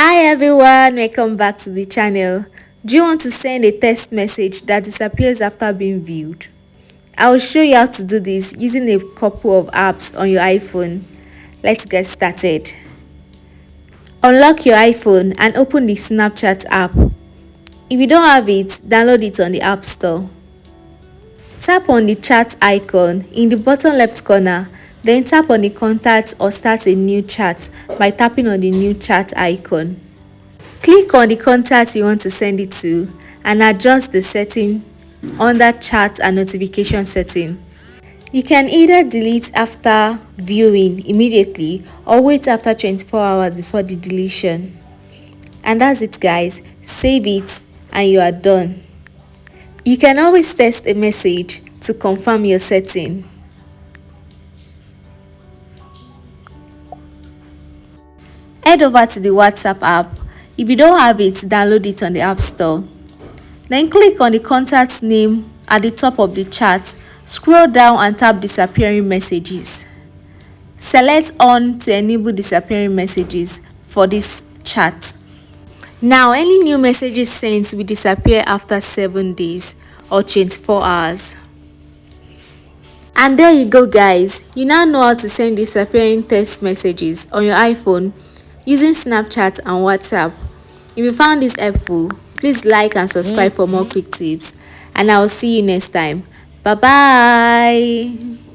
Hi everyone, welcome back to the channel. Do you want to send a text message that disappears after being viewed? I will show you how to do this using a couple of apps on your iPhone. Let's get started. Unlock your iPhone and open the Snapchat app. If you don't have it, download it on the App Store. Tap on the chat icon in the bottom left corner, then tap on the contact or start a new chat by tapping on the new chat icon. Click on the contact you want to send it to and adjust the setting under chat and notification setting. You can either delete after viewing immediately or wait after 24 hours before the deletion. And that's it guys, save it and you are done. You can always test a message to confirm your setting. Head over to the WhatsApp app. If you don't have it, download it on the App Store. Then click on the contact name at the top of the chat. Scroll down and tap disappearing messages. Select on to enable disappearing messages for this chat. Now any new messages sent will disappear after 7 days or 24 hours. And there you go guys, you now know how to send disappearing text messages on your iPhone using Snapchat and WhatsApp. If you found this helpful, please like and subscribe for more quick tips, and I will see you next time. Bye bye.